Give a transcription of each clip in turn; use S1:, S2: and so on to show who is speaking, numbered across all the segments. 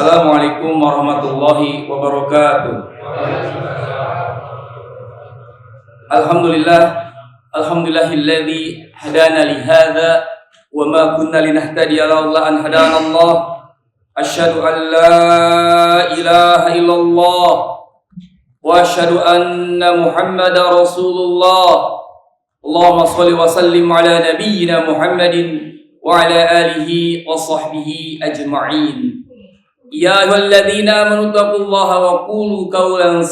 S1: Assalamualaikum warahmatullahi wabarakatuh. Alhamdulillahilladzi hadana li hadza wa ma kunna linahtadiya laula an hadana Allah. Asyhadu an la ilaha illallah wa asyhadu anna Muhammadar Rasulullah. Allahumma shalli wa sallim ala nabiyyina Muhammadin wa ala alihi wa sahbihi ajma'in. Ya ayyuhalladzina amanu taqullaha wa qulu qawlan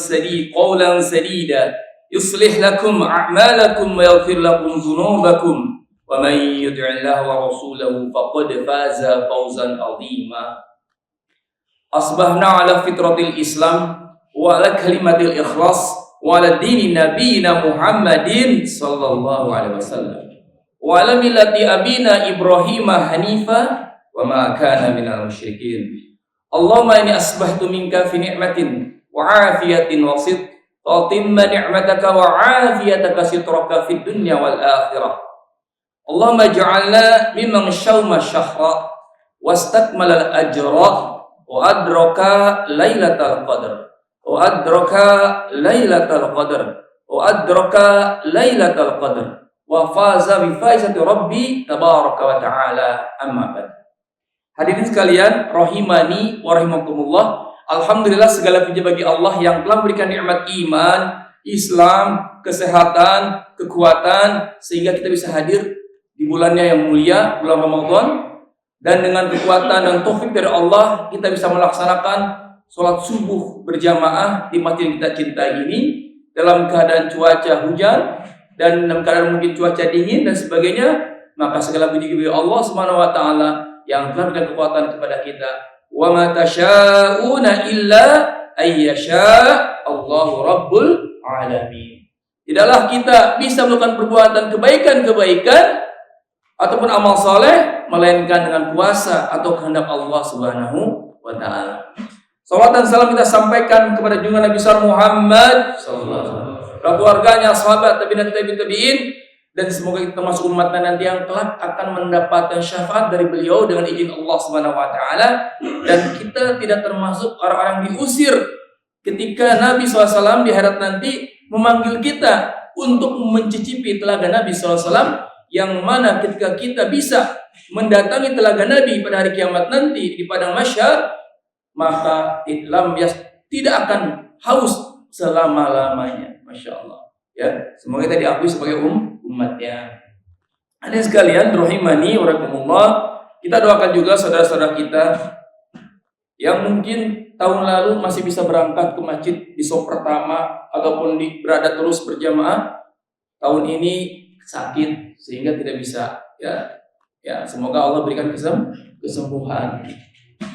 S1: sadida yuslih lakum a'malakum wa yaghfir lakum dhunubakum wa may yuti'illaha wa rasulahu faqad faza fawzan 'azima. Asbahna 'ala fitratil Islam wa 'ala kalimatil ikhlas wa 'ala dini nabiyina Muhammadin sallallahu alaihi wasallam wa 'ala millati abina Ibrahim hanifa wa ma kana minal musyrikin. Allahumma inni asbahtu minka fi ni'matin wa afiyatin wa sidq tatimma ni'mataka wa afiyataka sitraka fid dunya wal akhirah. Allahumma ij'alna mimman syawma syahra wastakmala al ajra wa adraka lailatal qadr wa adraka lailatal qadr wa adraka lailatal qadr wa faza bi faizati rabbi tabaraka wa ta'ala. Amma ba'd. Hadirin sekalian, rahimani wa rahimakumullah. Alhamdulillah, segala puji bagi Allah yang telah memberikan nikmat iman, Islam, kesehatan, kekuatan sehingga kita bisa hadir di bulannya yang mulia, bulan Ramadan, dan dengan kekuatan dan taufik dari Allah kita bisa melaksanakan sholat subuh berjamaah di masjid yang kita cintai ini dalam keadaan cuaca hujan dan dalam keadaan mungkin cuaca dingin dan sebagainya. Maka segala puji bagi Allah Subhanahu wa taala yang telah memberikan kekuatan kepada kita. Wa ma tasyauna illa ayyasha Allahu rabbul alamin. Tidaklah kita bisa melakukan perbuatan kebaikan ataupun amal soleh melainkan dengan kuasa atau kehendak Allah Subhanahu wa taala. Salawat dan salam kita sampaikan kepada junjungan Nabi besar Muhammad sallallahu alaihi wasallam, keluarganya, sahabat, tabi'in, dan semoga kita termasuk umatnya nanti yang kelak akan mendapatkan syafaat dari beliau dengan izin Allah Subhanahu wa taala, dan kita tidak termasuk orang-orang yang diusir ketika Nabi SAW di akhirat nanti memanggil kita untuk mencicipi telaga Nabi SAW, yang mana ketika kita bisa mendatangi telaga Nabi pada hari kiamat nanti di padang mahsyar, maka tidak akan haus selama-lamanya. Masya Allah. Ya, semoga kita diakui sebagai umatnya. Hadirin sekalian, rahimani wa rahimakumullah. Kita doakan juga saudara-saudara kita yang mungkin tahun lalu masih bisa berangkat ke masjid di shop pertama ataupun berada terus berjamaah, tahun ini sakit sehingga tidak bisa. Ya, semoga Allah berikan kesembuhan.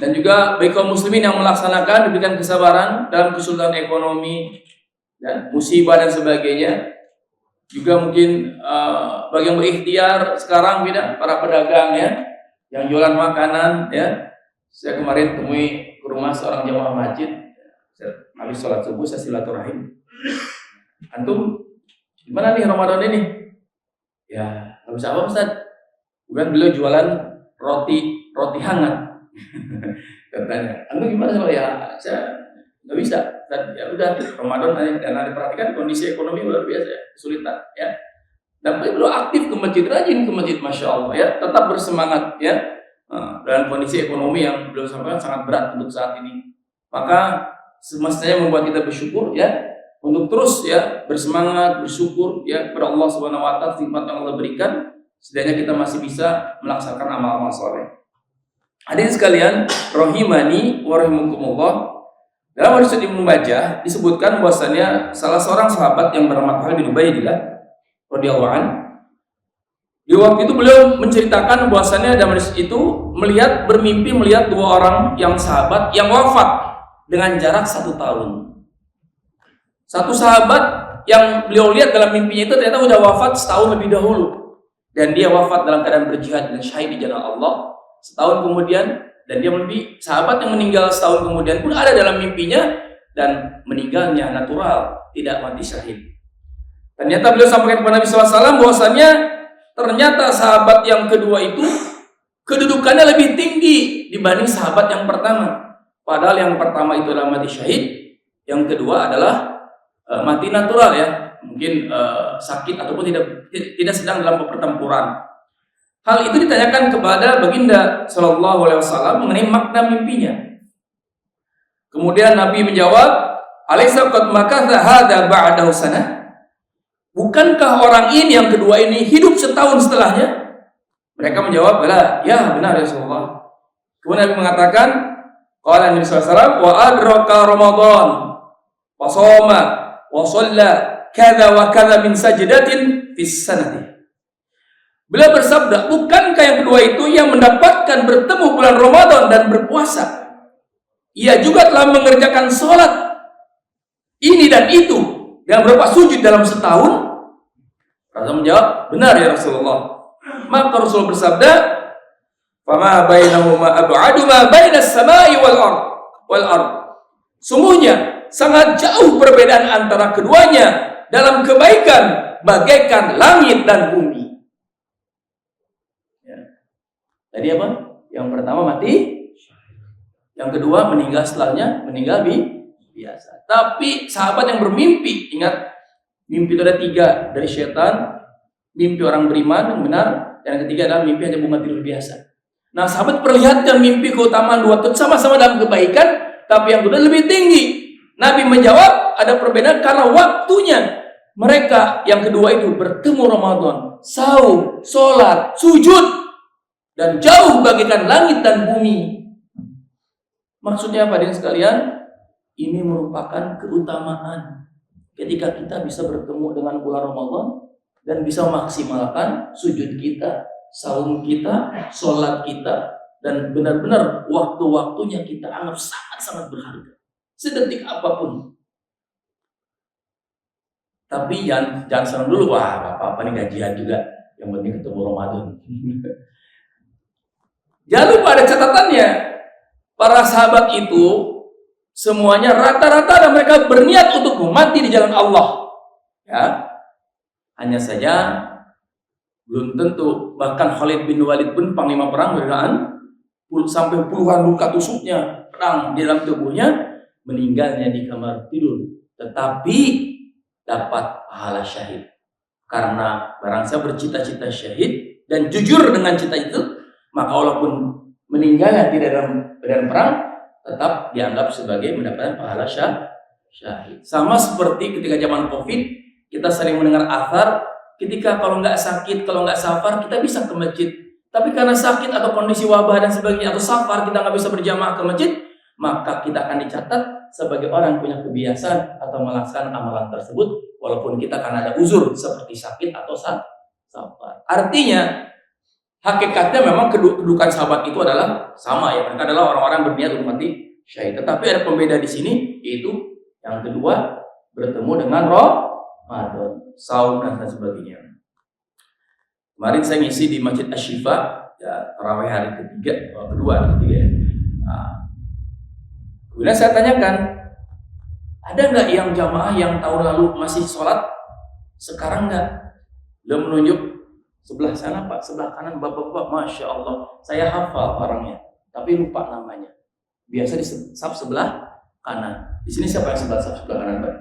S1: Dan juga bagi kaum muslimin yang melaksanakan diberikan kesabaran dalam kesulitan ekonomi dan musibah dan sebagainya. Juga mungkin bagi yang berikhtiar sekarang para pedagang ya, yang jualan makanan ya. Saya kemarin temui ke rumah seorang jamaah masjid. Habis sholat subuh saya silaturahim. Antum gimana nih Ramadan ini? Ya, nggak bisa apa Ustaz. Kemudian beliau jualan roti hangat. Katanya, antum gimana? Ya, saya nggak bisa. Dan ya udah, Ramadan dan Anda perhatikan kondisi ekonomi luar biasa ya, kesulitan ya. Dan beliau aktif ke masjid, rajin ke masjid, masya Allah ya, tetap bersemangat ya. Dalam kondisi ekonomi yang beliau sampaikan sangat berat untuk saat ini, maka semestinya membuat kita bersyukur ya, untuk terus ya bersemangat bersyukur ya kepada Allah Subhanahu wa taala nikmat yang Allah berikan, setidaknya kita masih bisa melaksanakan amal-amal soleh. Hadirin sekalian, rahimani wa rahimakumullah. Dalam hadis Ibnu Majah disebutkan bahwasanya salah seorang sahabat yang bernama Khalid bin Ubaidillah radhiyallahu anhu, di waktu itu beliau menceritakan bahwasanya dalam hadis itu bermimpi melihat dua orang yang sahabat yang wafat dengan jarak 1 tahun. Satu sahabat yang beliau lihat dalam mimpinya itu ternyata sudah wafat setahun lebih dahulu, dan dia wafat dalam keadaan berjihad dan syahid di jalan Allah setahun kemudian. Dan dia lebih sahabat yang meninggal setahun kemudian pun ada dalam mimpinya, dan meninggalnya natural, tidak mati syahid. Ternyata beliau sampaikan kepada Nabi SAW bahwasanya ternyata sahabat yang kedua itu kedudukannya lebih tinggi dibanding sahabat yang pertama. Padahal yang pertama itu adalah mati syahid, yang kedua adalah mati natural ya, mungkin sakit ataupun tidak sedang dalam pertempuran. Hal itu ditanyakan kepada baginda Shallallahu Alaihi Wasallam mengenai makna mimpinya. Kemudian Nabi menjawab, "Alaysa qad makatha hadza ba'dahu sanah?" Bukankah orang ini yang kedua ini hidup setahun setelahnya? Mereka menjawab, "Bala, ya benar ya Rasulullah." Kemudian Nabi mengatakan, qala Nabi sallallahu alaihi wasallam, "Wa adraka Ramadan wa shoma wa shalla kadza wa kadza min sajdatin fis sanati." Beliau bersabda, bukankah yang kedua itu yang mendapatkan bertemu bulan Ramadan dan berpuasa? Ia juga telah mengerjakan sholat ini dan itu dengan berapa sujud dalam setahun? Rasul menjawab, benar ya Rasulullah. Maka Rasul bersabda, "Fama bainahuma ab'adu ma bainas samai wal ard." Sungguhnya sangat jauh perbedaan antara keduanya dalam kebaikan bagaikan langit dan bumi. Ya. Tadi apa? Yang pertama mati, yang kedua meninggal setelahnya meninggal biasa. Tapi sahabat yang bermimpi, ingat mimpi itu ada 3 dari setan, mimpi orang beriman yang benar, dan yang ketiga adalah mimpi hanya bunga tidur biasa. Nah, sahabat perlihatkan mimpi keutamaan 2 itu sama-sama dalam kebaikan, tapi yang kedua lebih tinggi. Nabi menjawab, ada perbedaan karena waktunya. Mereka yang kedua itu bertemu Ramadan, saum, sholat, sujud, dan jauh bagaikan langit dan bumi. Maksudnya apa dengan sekalian? Ini merupakan keutamaan ketika kita bisa bertemu dengan bulan Ramadan dan bisa memaksimalkan sujud kita, saum kita, sholat kita, dan benar-benar waktu-waktunya kita anggap sangat-sangat berharga, sedetik apapun. Tapi jangan senang dulu, wah apa-apa nih gajian juga, yang penting ketemu Ramadan. Jangan lupa ada catatannya, para sahabat itu semuanya rata-rata dan mereka berniat untuk mati di jalan Allah. Ya, hanya saja belum tentu, bahkan Khalid bin Walid pun panglima perang sampai puluhan luka tusuknya perang di dalam tubuhnya, meninggalnya di kamar tidur, tetapi dapat pahala syahid. Karena barang siapa bercita-cita syahid dan jujur dengan cita itu, maka walaupun meninggalnya tidak dalam medan perang, tetap dianggap sebagai mendapatkan pahala syahid. Sama seperti ketika zaman Covid, kita sering mendengar athar, ketika kalau nggak sakit, kalau nggak safar, kita bisa ke masjid. Tapi karena sakit atau kondisi wabah dan sebagainya, atau safar, kita nggak bisa berjamaah ke masjid, maka kita akan dicatat sebagai orang yang punya kebiasaan atau melaksanakan amalan tersebut, walaupun kita akan ada uzur seperti sakit atau safar. Artinya, hakikatnya memang kedudukan sahabat itu adalah sama ya. Mereka adalah orang-orang berniat untuk mati syahid. Tetapi ada pembeda di sini, yaitu yang kedua bertemu dengan Ramadan, saum dan sebagainya. Kemarin saya ngisi di Masjid Asy-Syifa, ya, tarawih hari kedua. Nah, kemudian saya tanyakan, ada nggak yang jamaah yang tahun lalu masih sholat, sekarang nggak? Beliau menunjuk sebelah sana Pak, sebelah kanan bapak-bapak, Masya Allah, saya hafal orangnya, tapi lupa namanya. Biasa di saf sebelah kanan. Di sini siapa yang sebelah kanan Pak?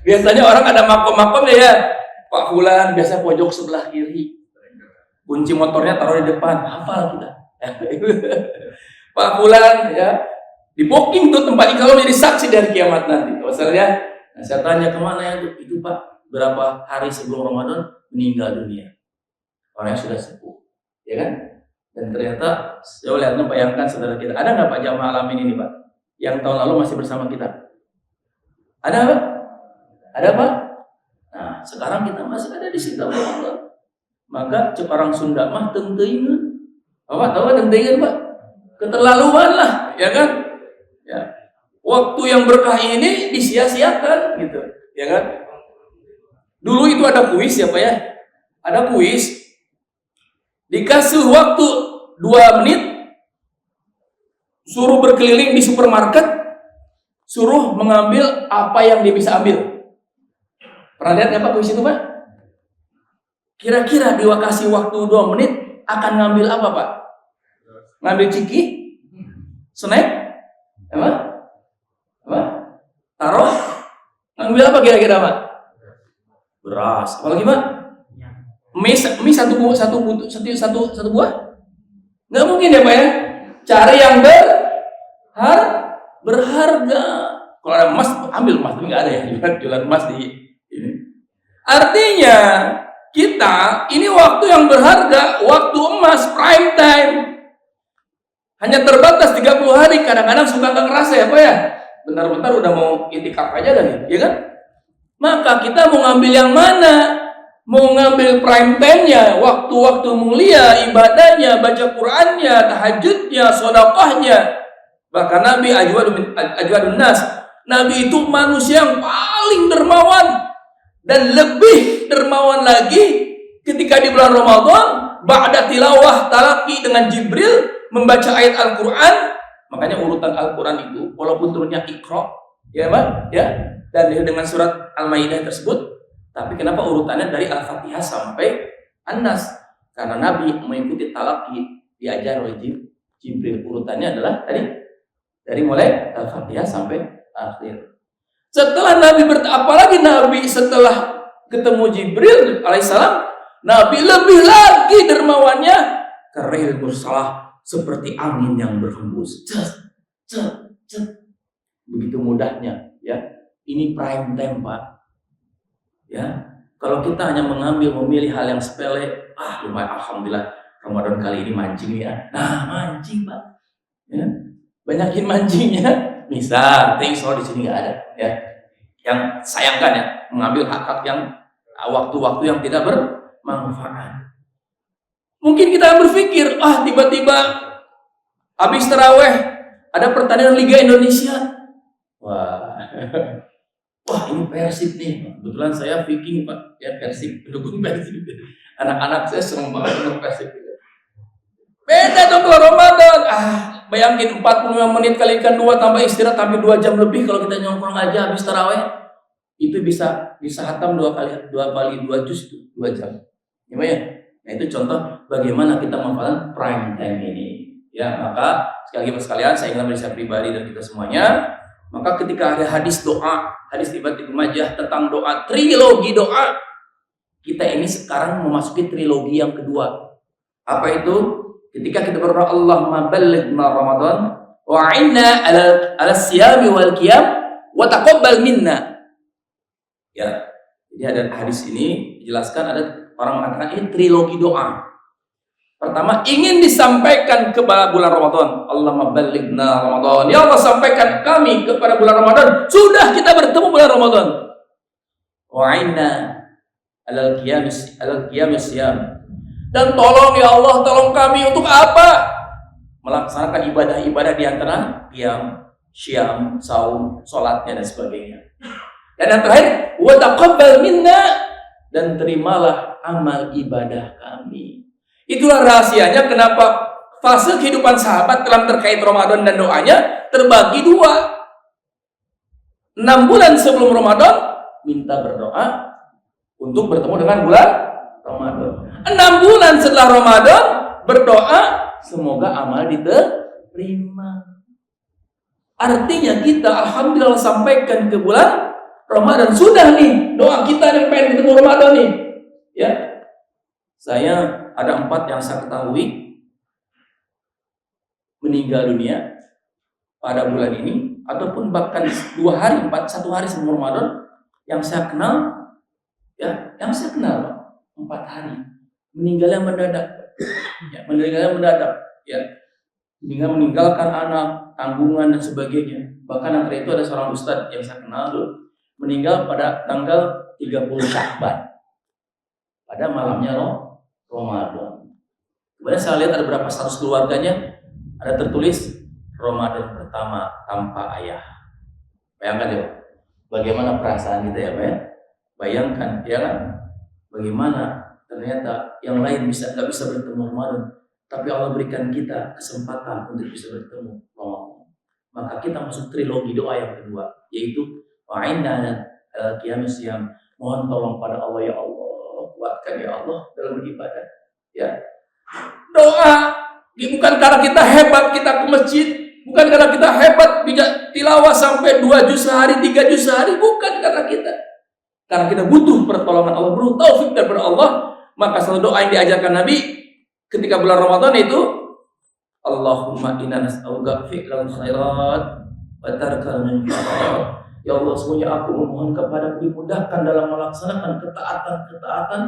S1: Biasanya orang ada makom-makom ya, Pak Fulan biasa pojok sebelah kiri, kunci motornya taruh di depan, hafal kita. Pak Fulan ya, di booking tuh tempat kalau menjadi saksi dari kiamat nanti. Masalahnya, nah, saya tanya kemana ya itu Pak? Berapa hari sebelum Ramadan meninggal dunia, orangnya sudah sepuh, ya kan? Dan ternyata saya lihatnya, bayangkan saudara kita, ada nggak Pak jamaah alamin ini Pak, yang tahun lalu masih bersama kita? Ada Pak? Ada Pak? Nah, sekarang kita masih ada di situ Allah. Maka cek orang Sunda mah tenteingan, Bapak tahu kan tenteingan Pak? Keterlaluan lah, ya kan? Ya, waktu yang berkah ini disia-siakan, gitu, ya kan? Dulu itu ada kuis ya Pak ya, ada kuis, dikasih waktu 2 menit, suruh berkeliling di supermarket, suruh mengambil apa yang dia bisa ambil. Pernah lihat nggak Pak kuis itu Pak? Kira-kira kasih waktu 2 menit akan ngambil apa Pak? Ngambil ciki? Snack? Apa? Apa? Taruh? Ngambil apa kira-kira, Pak? Beras. Apalagi, Pak? Mie satu buah? Nggak mungkin ya, Pak ya? Cari yang berharga. Kalau ada emas, ambil emas. Tapi nggak ada ya, jualan emas di ini. Artinya, kita, ini waktu yang berharga, waktu emas, prime time. Hanya terbatas 30 hari, kadang-kadang suka nggak ngerasa ya, Pak ya? Bentar-bentar udah mau itikaf aja dah, ya kan? Maka kita mau ngambil yang mana? Mau ngambil prime time-nya, waktu-waktu mulia, ibadahnya, baca Qur'annya, tahajudnya, sedekahnya. Bahkan Nabi ajwadun nas. Nabi itu manusia yang paling dermawan dan lebih dermawan lagi ketika di bulan Ramadan, ba'da tilawah talaqi dengan Jibril membaca ayat Al-Qur'an. Makanya urutan Al-Qur'an itu walaupun turunnya Iqra, ya Pak, ya, dan dengan surat Al-Maidah tersebut, tapi kenapa urutannya dari Al-Fatihah sampai An-Nas? Karena Nabi mengikuti talaqi diajar oleh Jibril. Urutannya adalah dari mulai Al-Fatihah sampai akhir. Setelah Nabi apalagi Nabi setelah ketemu Jibril alaihissalam, Nabi lebih lagi dermawannya, karihil mursalah, seperti angin yang berhembus. Begitu mudahnya, ya. Ini prime time, Pak. Ya, kalau kita hanya memilih hal yang sepele, lumayan, alhamdulillah Ramadan kali ini mancing ya. Nah, mancing, Pak. Ya, banyakin mancingnya. Misal, di sini nggak ada, ya. Yang sayangkan ya, mengambil hak-hak yang waktu-waktu yang tidak bermanfaat. Mungkin kita berpikir, tiba-tiba habis taraweh ada pertandingan Liga Indonesia. Wah, ini Persib nih. Kebetulan saya Viking, Pak. Ya, Persib, pendukung Persib. Anak-anak saya senang banget dengan Persib. Beda dong kalau Ramadan. Bayangin 45 menit kalikan 2 tambah istirahat sampai 2 jam lebih kalau kita nyongkrong aja habis taraweh. Itu bisa hatam 2 kali 2 juz itu 2 jam. Gimana ya? Nah, itu contoh bagaimana kita memanfaatkan prime time ini. Ya, maka sekali lagi sekalian saya ingin bersama pribadi dan kita semuanya. Maka ketika ada hadis doa, hadis riwayat Ibnu Majah tentang doa, trilogi doa, kita ini sekarang memasuki trilogi yang kedua. Apa itu? Ketika kita berdoa, Allahumma ballighna Ramadan wa 'inna 'ala siyami wal qiyam wa taqabbal minna. Ya. Jadi ada hadis ini dijelaskan, ada orang mengatakan ini trilogi doa. Pertama, ingin disampaikan kepada bulan Ramadan. Allahumma ballighna Ramadan. Ya Allah, sampaikan kami kepada bulan Ramadan. Sudah kita bertemu bulan Ramadan. Wa 'inna 'alal qiyamis siyam. Dan tolong ya Allah, tolong kami untuk apa? Melaksanakan ibadah-ibadah di antara qiyam, syam, saum, salatnya dan sebagainya. Dan yang terakhir, wa taqabbal minna, dan terimalah amal ibadah kami. Itulah rahasianya kenapa fase kehidupan sahabat dalam terkait Ramadan dan doanya terbagi 2. 6 bulan sebelum Ramadan minta berdoa untuk bertemu dengan bulan Ramadan. 6 bulan setelah Ramadan berdoa semoga amal diterima. Artinya kita alhamdulillah sampaikan ke bulan Ramadan. Sudah nih doa kita yang pengen ketemu Ramadan nih. Ya. Saya ada 4 yang saya ketahui meninggal dunia pada bulan ini, ataupun bahkan 2 hari, 1 hari sebelum Ramadan yang saya kenal, ya, 4 hari meninggalnya mendadak, ya, meninggalkan anak, tanggungan dan sebagainya. Bahkan antara itu ada seorang ustadz yang saya kenal dulu meninggal pada tanggal 30 Sya'ban pada malamnya Ramadan. Kemudian saya lihat ada beberapa status keluarganya, ada tertulis Ramadan pertama tanpa ayah. Bayangkan ya, bagaimana perasaan kita ya, Pak? Bayangkan, ya kan? Bagaimana ternyata yang lain nggak bisa bertemu Ramadan, tapi Allah berikan kita kesempatan untuk bisa bertemu Ramadan. Maka kita masuk trilogi doa yang kedua, yaitu wa'inna al-qiyamis siyam. Mohon tolong pada Allah, ya Allah, kuatkan ya Allah dalam beribadah. Ya, doa bukan karena kita hebat kita ke masjid, Bukan karena kita hebat bisa tilawah sampai 2 juz sehari, 3 juz sehari, bukan karena kita. Karena kita butuh pertolongan Allah, butuh taufik daripada Allah. Maka selalu doa yang diajarkan Nabi ketika bulan Ramadan itu, Allahumma inna nas'aluka fi'lal khairat wa tarkal munkarat. Ya Allah, semuanya aku memohon kepada dimudahkan dalam melaksanakan ketaatan-ketaatan,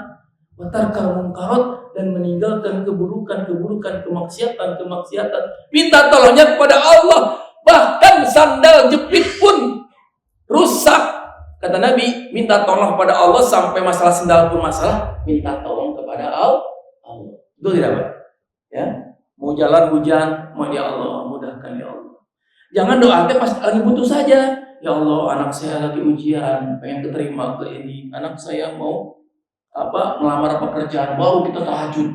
S1: wa tarkal munkarat, dan meninggalkan keburukan-keburukan, kemaksiatan-kemaksiatan. Minta tolongnya kepada Allah. Bahkan sandal jepit pun rusak. Kata Nabi, minta tolong kepada Allah. Sampai masalah sandal pun masalah, minta tolong kepada Allah. Itu tidak Pak? Ya, mau jalan hujan, mau ya Allah mudahkan ya Allah. Jangan doanya pas lagi butuh saja. Ya Allah, anak saya lagi ujian, pengen keterima ke ini. Anak saya mau melamar pekerjaan, baru kita tahajud.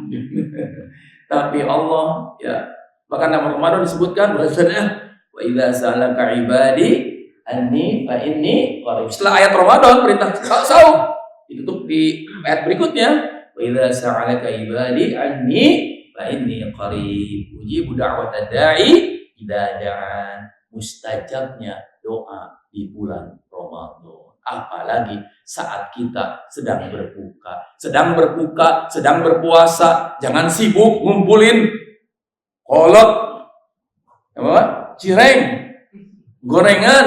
S1: Tapi Allah, ya, bahkan dalam Ramadan disebutkan bahasanya wa idza sa'alaka ibadi anni fa inni qarib. Setelah ayat Ramadan perintah saum ditutup di ayat berikutnya, wa idza sa'alaka ibadi anni fa inni qarib ujibu da'watad da'i idza da'an. Mustajabnya doa di bulan Ramadan. Apalagi saat kita sedang berbuka, sedang berpuasa. Jangan sibuk ngumpulin kolak, cireng, gorengan.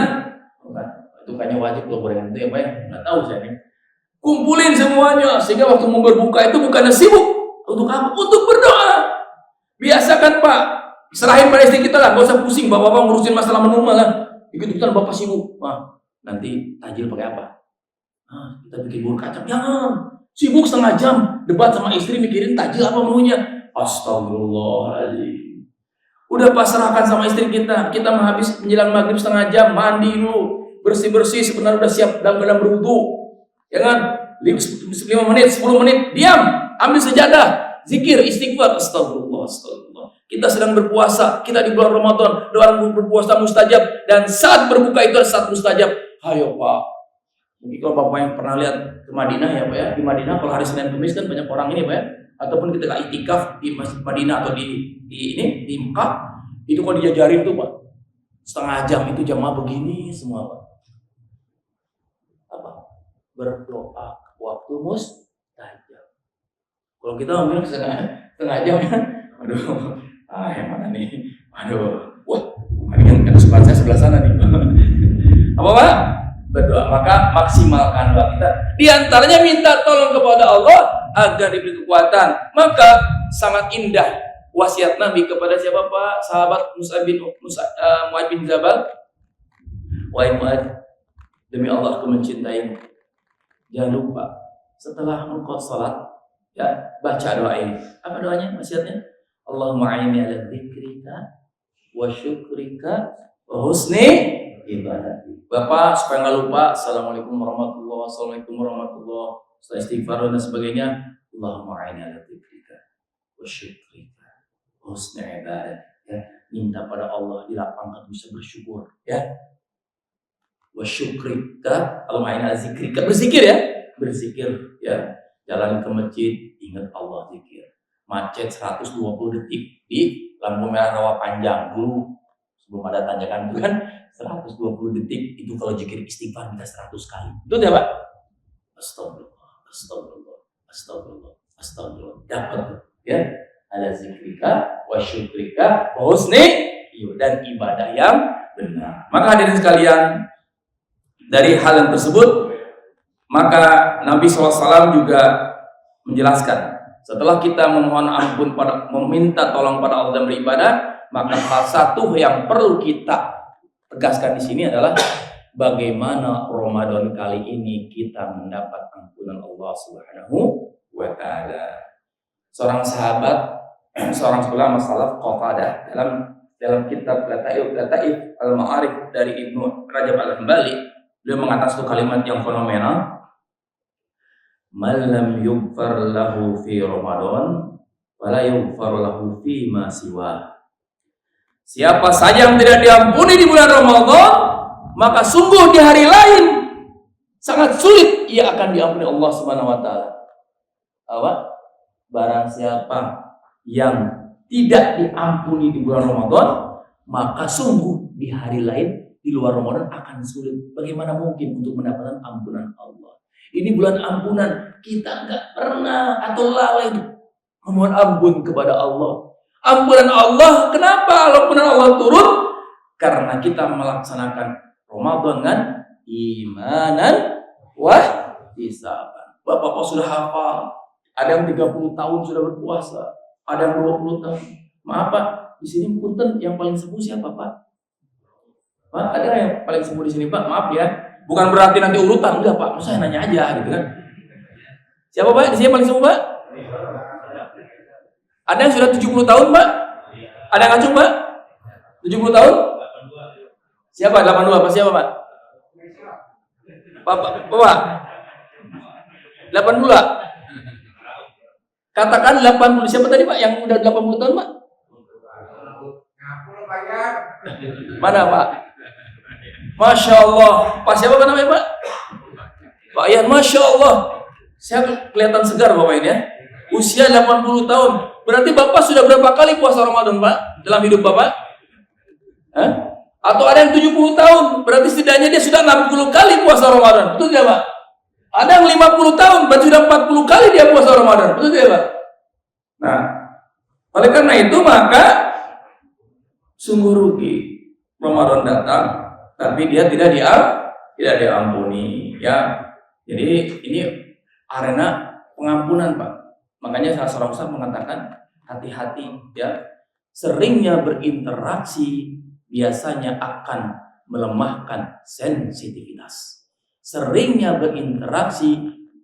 S1: Itu kayaknya wajib loh gorengan itu ya Pak ya. Nggak tahu saya nih. Kumpulin semuanya sehingga waktu mau berbuka itu bukannya sibuk. Untuk apa? Untuk berdoa. Biasakan Pak, serahin pada istri kita lah. Gak usah pusing bapak-bapak ngurusin masalah menu malah. Ikut-ikutan bapak sibuk. Nanti tajil pakai apa? Kita bikin bubur kacang. Jangan. Sibuk setengah jam debat sama istri mikirin tajil apa menunya. Astagfirullahaladzim. Udah pasrahkan sama istri kita. Kita menghabis menjelang maghrib setengah jam, mandi dulu, bersih-bersih, sebenarnya udah siap dalam keadaan berwudu. Ya kan? 5 menit, 10 menit, diam, ambil sejadah, zikir, istighfar. Astagfirullah, astagfirullah. Kita sedang berpuasa, kita di bulan Ramadan, doa berpuasa mustajab, dan saat berbuka itu adalah saat mustajab. Ayo Pak, mungkin kalau Bapak yang pernah lihat ke Madinah ya Pak ya, di Madinah kalau hari Senin Kamis kan banyak orang ini Pak ya, ataupun kita itikaf di Masjid Madinah atau di Mekah, itu kalau dijajarin tuh Pak, setengah jam itu jamaah begini semua Pak. Berdoa waktu mustajab. Kalau kita ngomongin setengah jam ya, aduh, yang mana nih? Aduh, wah, ini kan kesukaan saya sebelah sana nih. Apa Pak? Berdoa, maka maksimalkan doa kita. Di antaranya minta tolong kepada Allah agar diberi kekuatan. Maka sangat indah wasiat Nabi kepada siapa Pak? Sahabat Mu'adz bin Jabal. Wahai Mu'adz, demi Allah aku mencintaimu. Jangan lupa setelah engkau salat ya baca doa ini. Apa doanya? Wasiatnya? Allahumma a'inni ala dzikrika wa syukrika wa husni ibadati. Bapak supaya nggak lupa, assalamualaikum warahmatullahi wabarakatuh, assalamualaikum warahmatullahi wabarakatuh, setelah istighfar dan sebagainya. Allahumma a'inni ala dzikrika wa syukrika wa husni ibadati. Ya, minta pada Allah dilapangkan bisa bersyukur ya. Wa syukrika, Allahumma a'inni ala dzikrika, berzikir ya, berzikir ya. Jalan ke masjid, ingat Allah, zikir. Macet 120 detik di lampu merah rawa panjang dulu sebelum ada tanjakan itu kan 120 detik itu kalau zikir istighfar bisa 100 kali. Itu ya Pak. Astagfirullah, astagfirullah, astagfirullah, astagfirullah. Dapat ya. Ala zikrika wa syukrika wa husni, dan ibadah yang benar. Maka hadirin sekalian, dari hal yang tersebut maka Nabi SAW juga menjelaskan, setelah kita memohon ampun meminta tolong pada Allah dan beribadah, maka hal satu yang perlu kita tegaskan di sini adalah bagaimana Ramadan kali ini kita mendapat ampunan Allah Subhanahu wa taala. Seorang sahabat, seorang ulama salaf Qatadah dalam kitab Lataif Al-Ma'arif dari Ibnu Rajab Al-Hambali, beliau mengatakan satu kalimat yang fenomenal. Man lam yughfar lahu fi Ramadan wala yughfar lahu fi ma siwa. Siapa saja yang tidak diampuni di bulan Ramadan, maka sungguh di hari lain sangat sulit ia akan diampuni Allah Subhanahu wa taala. Barang siapa yang tidak diampuni di bulan Ramadan,
S2: maka sungguh di hari lain di luar Ramadan akan sulit. Bagaimana mungkin untuk mendapatkan ampunan Allah? Ini bulan ampunan, kita nggak pernah atau lalai memohon ampun kepada Allah. Ampunan Allah, kenapa ampunan Allah turun? Karena kita melaksanakan Ramadan dengan imanan wa ihsaban. Bapak-bapak sudah hafal, ada yang 30 tahun sudah berpuasa, ada yang 20 tahun. Maaf Pak, di sini punten yang paling sepuh siapa Pak? Pak, ada yang paling sepuh di sini Pak? Maaf ya, bukan berarti nanti urutan, enggak Pak. Saya nanya aja gitu kan. Siapa Pak? Di sini paling sepuh Pak? Ada yang sudah 70 tahun Pak? Ada yang ngacung Pak? 70 tahun? Siapa? 82 Pak? Siapa Pak? Bapak? 82? Katakan 80. Siapa tadi Pak yang udah 80 tahun Pak? Mana Pak? Masya Allah. Pak siapa namanya Pak? Pak Ian. Masya Allah. Saya kelihatan segar Bapak ini ya. Usia 80 tahun. Berarti Bapak sudah berapa kali puasa Ramadan Pak? Dalam hidup Bapak? Hah? Atau ada yang 70 tahun. Berarti setidaknya dia sudah 60 kali puasa Ramadan. Betul tidak Pak? Ada yang 50 tahun. Berarti sudah 40 kali dia puasa Ramadan. Betul tidak Pak? Nah, oleh karena itu maka sungguh rugi Ramadan datang, tapi dia tidak diampuni, ya. Jadi ini arena pengampunan, Pak. Makanya salah seorang ustaz mengatakan hati-hati, ya. Seringnya berinteraksi biasanya akan melemahkan sensitivitas. Seringnya berinteraksi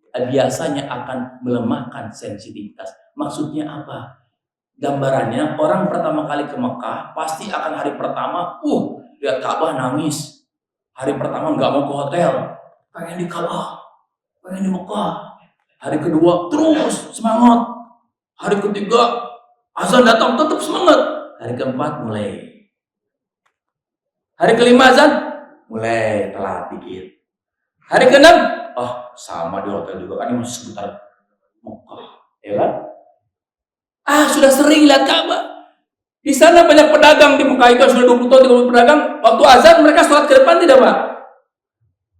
S2: biasanya akan melemahkan sensitivitas. Maksudnya apa? Gambarannya, orang pertama kali ke Mekah pasti akan hari pertama, lihat Ka'bah nangis. Hari pertama nggak mau ke hotel, pengen di Ka'bah, pengen di Mekah. Hari kedua terus semangat. Hari ketiga azan datang tetap semangat. Hari keempat mulai. Hari kelima azan mulai telat dikit. Hari keenam, sama di hotel juga kan, ini masih seputar Mekah, ya kan? Sudah sering lihat Ka'bah. Di sana banyak pedagang di Mekah itu sudah 20 tahun 30 pedagang. Waktu azan mereka sholat ke depan tidak Pak?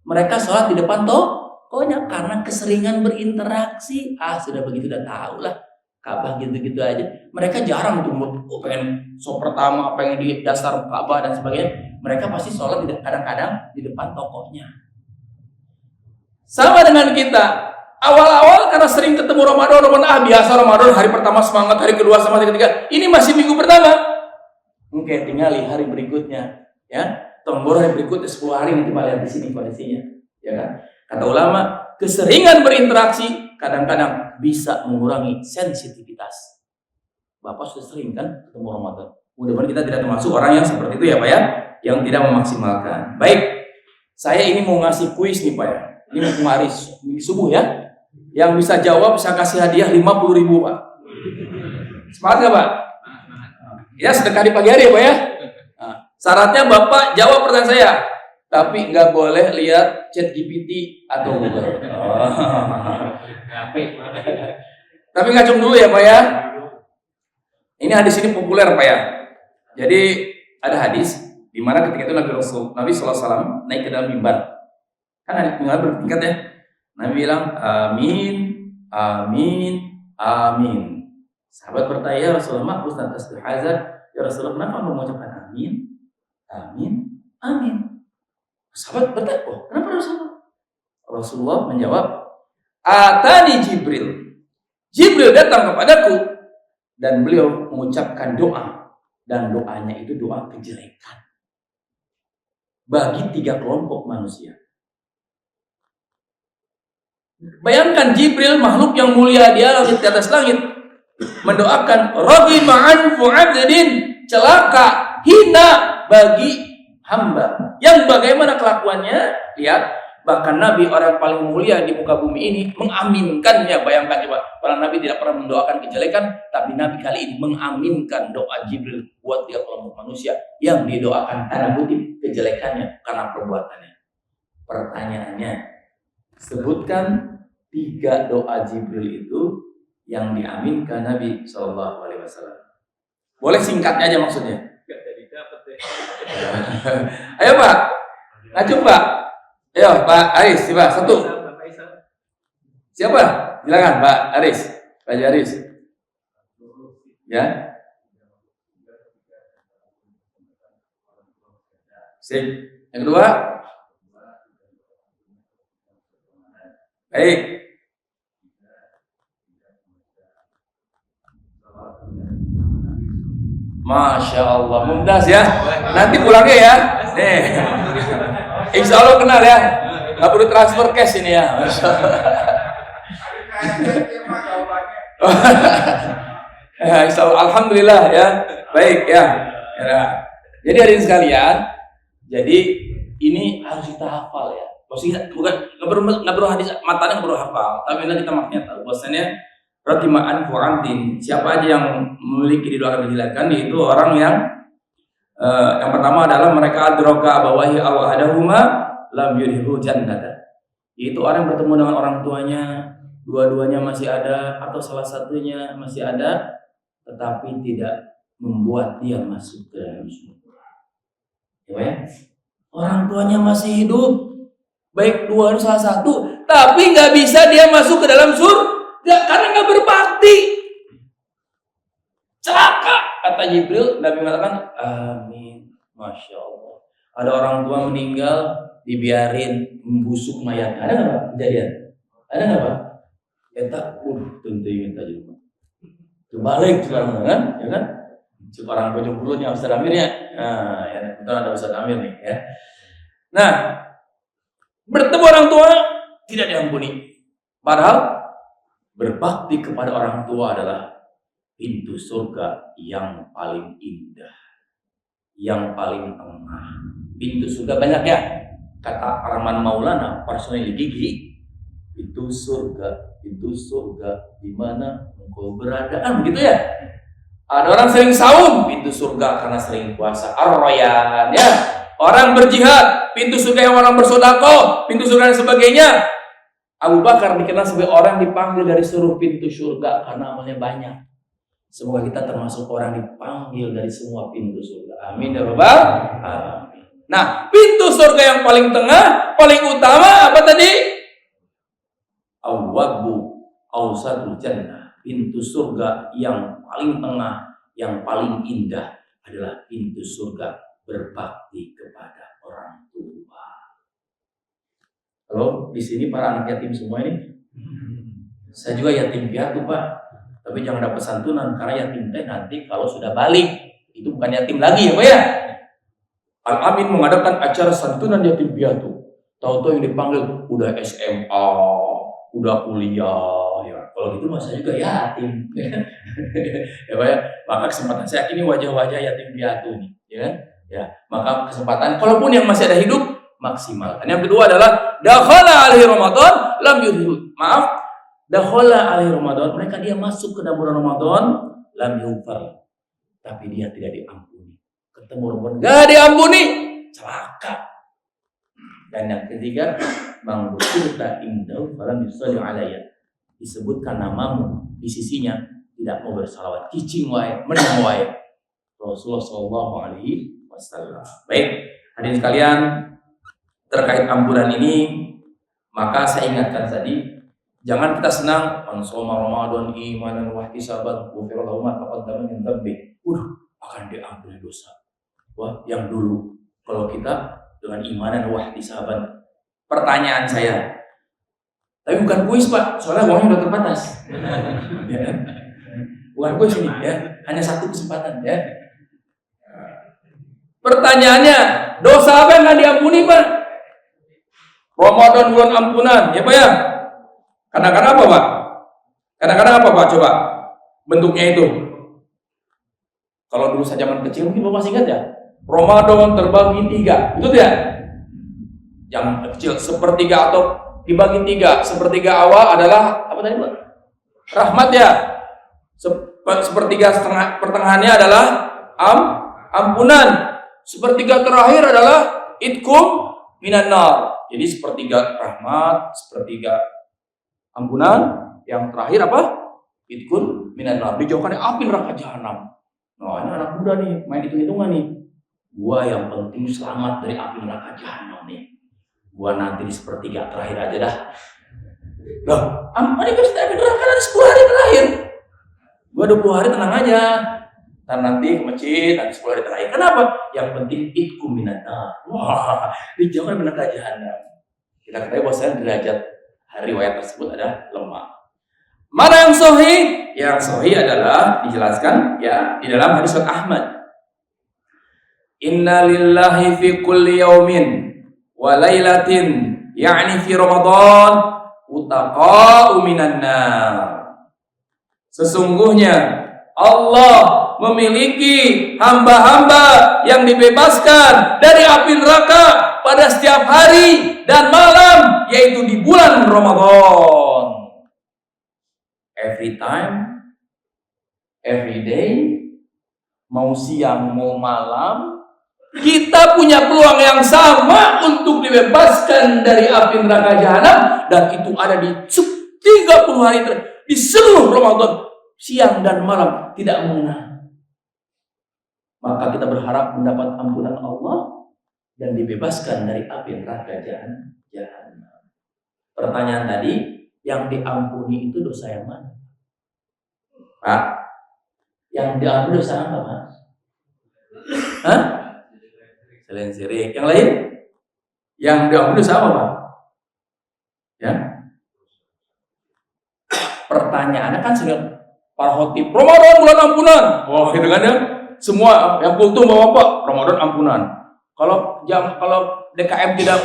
S2: Mereka sholat di depan tokonya karena keseringan berinteraksi. Sudah begitu udah tahu lah Ka'bah gitu-gitu aja. Mereka jarang untuk pengen sholat pertama, pengen di dasar Ka'bah dan sebagainya. Mereka pasti sholat kadang-kadang di depan tokonya. Sama dengan kita. Awal-awal karena sering ketemu Ramadan, biasa Ramadan, hari pertama semangat, hari kedua sama hari ketiga. Ini masih minggu pertama. Oke, tinggal hari berikutnya, ya. Tombol hari berikutnya 10 hari nanti Pak lihat di sini kondisinya, ya kan? Kata ulama, keseringan berinteraksi kadang-kadang bisa mengurangi sensitivitas. Bapak sudah sering kan ketemu Ramadan. Mudah-mudahan kita tidak termasuk orang yang seperti itu ya Pak ya, yang tidak memaksimalkan. Baik, saya ini mau ngasih kuis nih Pak ya. Ini mau hari subuh ya. Yang bisa jawab bisa kasih hadiah 50.000 Pak. Semangat gak Pak? Ya sedekah di pagi hari ya Pak ya. Syaratnya Bapak jawab pertanyaan saya, tapi nggak boleh lihat ChatGPT atau Google. Tapi ngacung dulu ya Pak ya. Ini hadis ini populer Pak ya. Jadi ada hadis di mana ketika itu Nabi SAW naik ke dalam mimbar. Kan ada mimbar bertingkat ya. Nabi bilang amin, amin, amin. Sahabat bertanya, ya Rasulullah, Ustaz istihazat, ya Rasulullah, kenapa kamu mengucapkan amin, amin, amin? Sahabat bertanya, kenapa Rasulullah? Rasulullah menjawab, atani Jibril. Jibril datang kepadaku dan beliau mengucapkan doa, dan doanya itu doa kejelekan bagi 3 kelompok manusia. Bayangkan Jibril, makhluk yang mulia di atas langit, mendoakan raghima anfu 'abdin, celaka, hina bagi hamba. Yang bagaimana kelakuannya? Lihat, bahkan Nabi orang paling mulia di muka bumi ini mengaminkannya. Bayangkan coba, para Nabi tidak pernah mendoakan kejelekan, tapi Nabi kali ini mengaminkan doa Jibril buat 3 kelompok manusia yang didoakan tanda kutip kejelekannya karena perbuatannya. Pertanyaannya, sebutkan 3 doa Jibril itu yang diaminkan Nabi SAW. Boleh singkatnya aja maksudnya. Gak jadi dapat ya. Ayo Pak, ngaju Pak. Ayo Pak Aris, coba satu. Siapa? Silakan Pak Aris, Pak Aris. Ya. Sip. Yang kedua. Baik. Masya Allah, mumtaz ya. Nanti pulangnya ya. Nih. Insya Allah kenal ya. Gak perlu transfer cash ini ya. Masya Allah. Insya Allah, alhamdulillah ya. Baik ya. Jadi hadirin sekalian, jadi ini harus kita hafal ya. Maksudnya bukan nggak perlu hadis matanya nggak perlu hafal, tapi kita maknanya tahu. Bahwasanya ratima'an fu'amdin, siapa aja yang memiliki di luar kejelekan, yaitu orang yang pertama adalah mereka adroka abawahi aw ahadahuma lam yudhiru jannata. Yaitu orang yang bertemu dengan orang tuanya, dua-duanya masih ada atau salah satunya masih ada, tetapi tidak membuat dia masuk ke dalam surga. Ya, orang tuanya masih hidup, baik dua salah satu, tapi nggak bisa dia masuk ke dalam surga karena nggak berbakti. Celaka, kata Jibril. Nabi mengatakan, amin. Masya Allah. Ada orang tua meninggal, dibiarin membusuk mayatnya. Ada nggak Pak kejadian? Ada nggak Pak? Ya tak, tentu ingin tadi rumah. Balik sekarang kan, ya kan? Orang bojong mulutnya Ustaz Amir ya. Nah, ya, kita ada Ustaz Amir nih ya. Nah, bertemu orang tua tidak diampuni. Padahal berbakti kepada orang tua adalah pintu surga yang paling indah, yang paling tengah. Pintu surga banyak ya. Kata Arman Maulana, personil gigi, pintu surga di mana engkau berada, kan begitu ya. Ada orang sering saum, pintu surga karena sering puasa. Ar-Rayyan ya. Orang berjihad, pintu surga yang orang bersedekah, pintu surga dan sebagainya. Abu Bakar dikenal sebagai orang dipanggil dari seluruh pintu surga karena amalnya banyak. Semoga kita termasuk orang dipanggil dari semua pintu surga. Amin ya rabbal alamin. Nah, pintu surga yang paling tengah, paling utama apa tadi? Awwabu awsatul jannah. Pintu surga yang paling tengah, yang paling indah adalah pintu surga berbakti kepada orang tua. Halo, di sini para anak yatim semua ini. Saya juga yatim piatu Pak, tapi jangan dapat santunan karena yatim teh nanti kalau sudah balik itu bukan yatim lagi ya Pak ya. Al-Amin mengadakan acara santunan yatim piatu. Tahu-tahu yang dipanggil udah SMA, udah kuliah. Kalau gitu masa juga yatim, ya Pak ya. Maka kesempatan saya ini wajah-wajah yatim piatu nih, ya. Ya, maka kesempatan, kalaupun yang masih ada hidup, maksimalkan. Yang kedua adalah dakhala alaihi Ramadan lam yudhil. Maaf, dakhala alaihi Ramadan, mereka dia masuk ke dalam bulan Ramadan lam yufar, tapi dia tidak diampuni. Ketemu Ramadan gak diampuni, celaka. Dan yang ketiga, mangbuta indahu falam yusalli alayya. Disebutkan namamu di sisinya, tidak mau bersalawat, cicing wae, menang wae. Rasulullah sallallahu alaihi wasallam. Baik, hadirin sekalian, terkait ampunan ini, maka saya ingatkan tadi, jangan kita senang ansoma Ramadan imanan wa ihtisaban ghufira lahu ma taqaddama min dhanbi. Akan diampuni dosa. Wah, yang dulu. Kalau kita dengan imanan wa ihtisaban. Pertanyaan saya, tapi bukan kuis Pak, soalnya uangnya udah terbatas. Ya. Bukan kuis ini ya, hanya satu kesempatan ya. Pertanyaannya, dosa apa yang nggak diampuni Pak? Ramadan bulan ampunan, ya Pak ya. Kadang-kadang apa Pak? Kadang-kadang apa Pak? Coba bentuknya itu. Kalau dulu saya zaman kecil mungkin Bapak masih ingat ya. Ramadan terbagi 3, itu ya. Yang kecil sepertiga atau dibagi 3, sepertiga awal adalah apa tadi Pak? Rahmat ya. Sepertiga setengah pertengahannya adalah ampunan. Sepertiga terakhir adalah itkum minan nar. Jadi sepertiga rahmat, sepertiga ampunan, yang terakhir apa? Itkum minan nar. Dijauhkan dari api neraka jahanam. Nah, ini anak muda nih, main hitung-hitungan nih. Gua yang penting selamat dari api neraka jahanam nih. Gua nanti di sepertiga terakhir aja dah. Loh, ini pasti api neraka nanti 10 hari terakhir. Gua 20 hari tenang aja. Dan nanti ke masjid, nanti 10 hari terakhir. Kenapa? Yang penting itku minannar. Wah, dijauhkan dari neraka jahanam. Kita ketahui bahwasanya derajat riwayat tersebut ada lemah. Mana yang sahih? Yang sahih adalah dijelaskan ya di dalam hadis Ahmad. Inna lillahi fi kulli yaumin wa lailatin ya'ni fi Ramadan utaqa'u minan nar. Sesungguhnya Allah memiliki hamba-hamba yang dibebaskan dari api neraka pada setiap hari dan malam, yaitu di bulan Ramadan. Every time, every day, mau siang mau malam, kita punya peluang yang sama untuk dibebaskan dari api neraka jahanam, dan itu ada di 30 hari di seluruh Ramadan, siang dan malam tidak mengenal. Maka kita berharap mendapat ampunan Allah dan dibebaskan dari api neraka jahanam. Pertanyaan tadi, yang diampuni itu dosa yang mana? Pak, yang diampuni dosa apa, Mas? Hah? Selain syirik. Yang lain? Yang diampuni dosa apa, Pak? Ya. Pertanyaannya kan sering para khotib, Ramadan bulan ampunan. Wah, gitu kan ya? Semua yang kultum Bapak, Ramadan ampunan. Kalau DKM tidak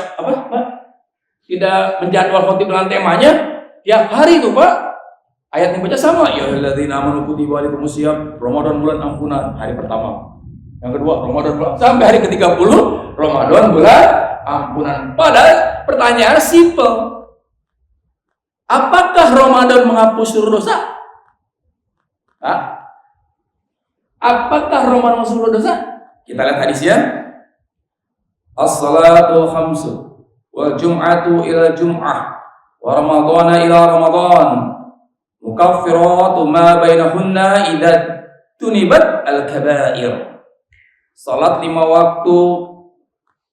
S2: tidak menjadwal khotib dengan temanya, tiap hari itu Pak, ayat yang baca sama. Ya alladzina amanu kutiba alaikumusiyam, Ramadan bulan ampunan hari pertama. Yang kedua, Ramadan bulan sampai hari ke-30, Ramadan bulan ampunan. Padahal pertanyaan simple. Apakah Ramadan menghapus seluruh dosa? Apakah Ramadan menghapus seluruh dosa? Kita lihat hadisnya. As-salatu khamsu wal jum'atu ila jum'ah wa ramadhana ila ramadhan mukaffiratun ma bainahunna idza tunibat al-kaba'ir. Salat 5 waktu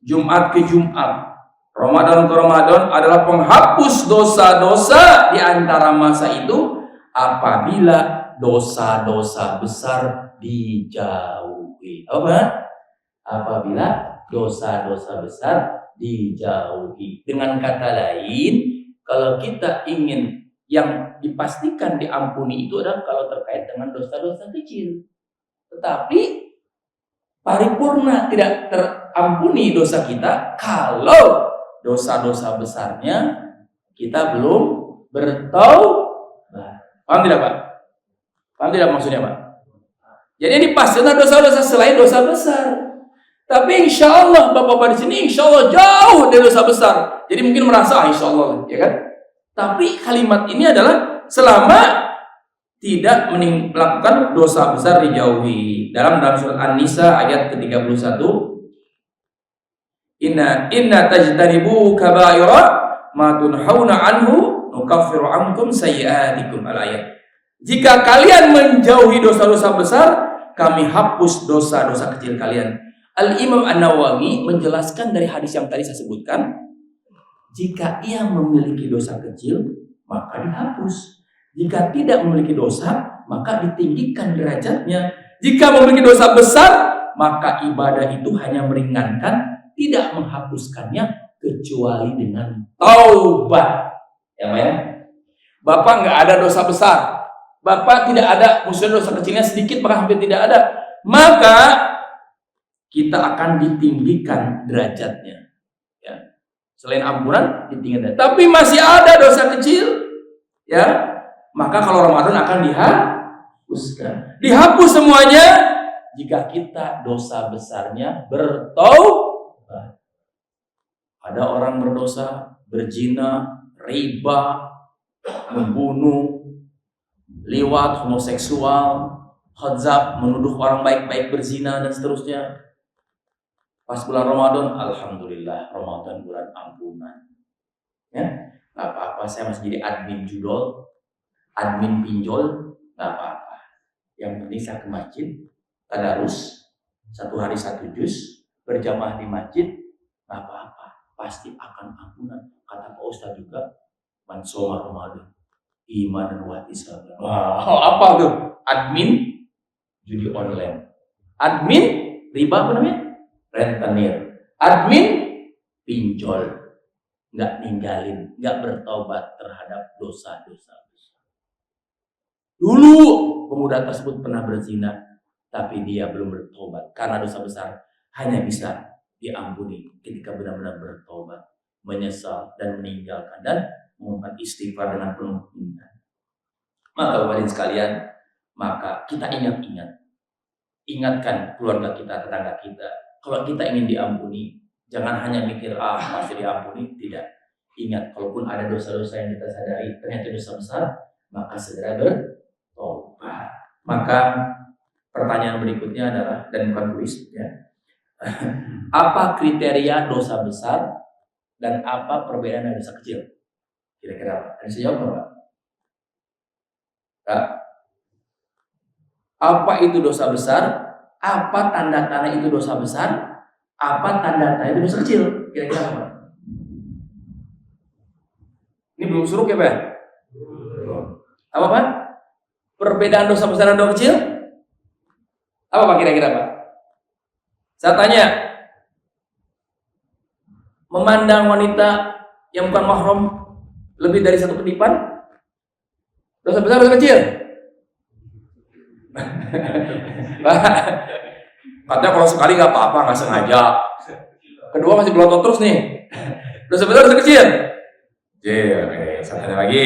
S2: Jumat ke Jumat, Ramadan ke Ramadan adalah penghapus dosa-dosa di antara masa itu apabila dosa-dosa besar dijauhi. Apa? Apabila dosa-dosa besar dijauhi. Dengan kata lain, kalau kita ingin yang dipastikan diampuni itu adalah kalau terkait dengan dosa-dosa kecil. Tetapi paripurna tidak terampuni dosa kita kalau dosa-dosa besarnya kita belum bertaubat. Paham tidak, Pak? Paham tidak maksudnya, Pak? Jadi ini pastilah dosa-dosa selain dosa besar. Tapi insya Allah Bapak-Bapak di sini insya Allah jauh dari dosa besar. Jadi mungkin merasa insya Allah, ya kan? Tapi kalimat ini adalah selama tidak melakukan dosa besar dijauhi. Dalam surat An-Nisa ayat ke-31, Inna tajtanibu kaba'ira ma tunhauna anhu nukaffiru ankum sayyi'atikum al-ayat. Jika kalian menjauhi dosa-dosa besar, kami hapus dosa-dosa kecil kalian. Al-Imam An-Nawawi menjelaskan dari hadis yang tadi saya sebutkan, jika ia memiliki dosa kecil, maka dihapus. Jika tidak memiliki dosa, maka ditinggikan derajatnya. Jika memiliki dosa besar, maka ibadah itu hanya meringankan, tidak menghapuskannya kecuali dengan taubat. Ya, Pak? Bapak nggak ada dosa besar, Bapak tidak ada, maksudnya dosa kecilnya sedikit, maka hampir tidak ada, maka kita akan ditinggikan derajatnya. Ya. Selain ampunan, ditinggikan. Tapi masih ada dosa kecil, ya, maka kalau Ramadan akan dihapuskan. Dihapus semuanya jika kita dosa besarnya bertaubat. Ada orang berdosa, berzina, riba, membunuh, liwat, homoseksual, khadzab, menuduh orang baik-baik berzina dan seterusnya. Pas bulan Ramadan, alhamdulillah, Ramadan bulan ampunan. Ya, nggak apa-apa, saya masih jadi admin judol, admin pinjol, nggak apa-apa. Yang penting saya ke masjid, tadarus, 1 hari 1 juz, berjamaah di masjid, nggak apa-apa, pasti akan ampunan. Kata Pak Ustadz juga, man shoma Ramadan imanan wa ihtisaban. Wow, apa tuh? Admin judi online, admin riba apa namanya? Rentenir, admin pinjol, nggak ninggalin, nggak bertobat terhadap dosa-dosa. Dulu pemuda tersebut pernah berzina, tapi dia belum bertobat karena dosa besar hanya bisa diampuni ketika benar-benar bertobat, menyesal dan meninggalkan dan memohon istighfar dengan penuh iman. Maka Bapak Ibu sekalian, maka kita ingatkan keluarga kita, tetangga kita. Kalau kita ingin diampuni, jangan hanya mikir pasti diampuni, tidak. Ingat, kalaupun ada dosa-dosa yang kita sadari ternyata dosa besar, maka segera bertobat. Maka pertanyaan berikutnya adalah, dan bukan kuis ya, apa kriteria dosa besar dan apa perbedaan dari dosa kecil? Kira-kira apa? Ada yang jawab nggak? Apa itu dosa besar? Apa tanda-tanda itu dosa besar? Apa tanda-tanda itu dosa kecil? Kira-kira apa? Ini belum suruh ya Pak? Apa Pak? Perbedaan dosa besar dan dosa kecil? Apa Pak kira-kira Pak? Saya tanya, memandang wanita yang bukan mahram lebih dari satu kedipan, dosa besar dosa kecil? Katanya kalau sekali nggak apa-apa, nggak sengaja. Kedua masih belotot terus nih, dosa besar dosa kecil? Oke, saya tanya lagi.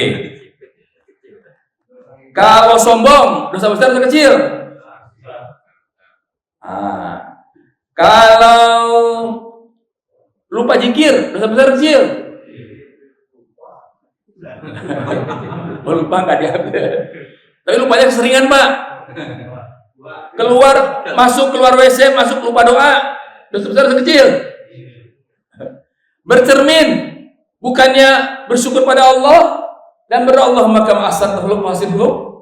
S2: Kalau sombong, dosa besar dosa kecil? Kalau lupa zikir, dosa besar kecil? Lupa nggak diambil. Tapi lupanya keseringan Pak. Keluar WC, masuk lupa doa, dosa besar dosa kecil? Bercermin, bukannya bersyukur pada Allah dan berdoa Allah maka ma'asat tahluk fasidhuk.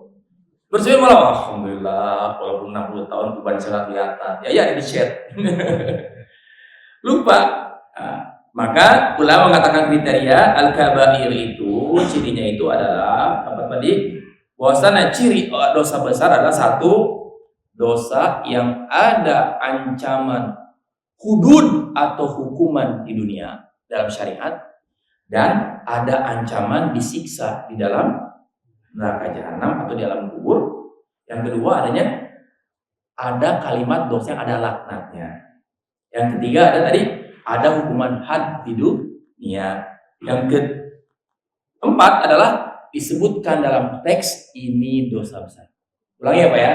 S2: Bercermin malah alhamdulillah walaupun 60 tahun beban saya kelihatan. Ya di chat. Lupa. Maka ulama mengatakan kriteria al-kabair itu cirinya itu adalah apa tadi? Bahwasanya ciri dosa besar adalah satu dosa yang ada ancaman hudud atau hukuman di dunia dalam syariat dan ada ancaman disiksa di dalam neraka jahanam atau di alam kubur. Yang kedua ada kalimat dosa yang ada laknatnya. Yang ketiga ada hukuman had di dunia. Yang keempat adalah disebutkan dalam teks ini dosa besar. Ulangi ya Pak ya.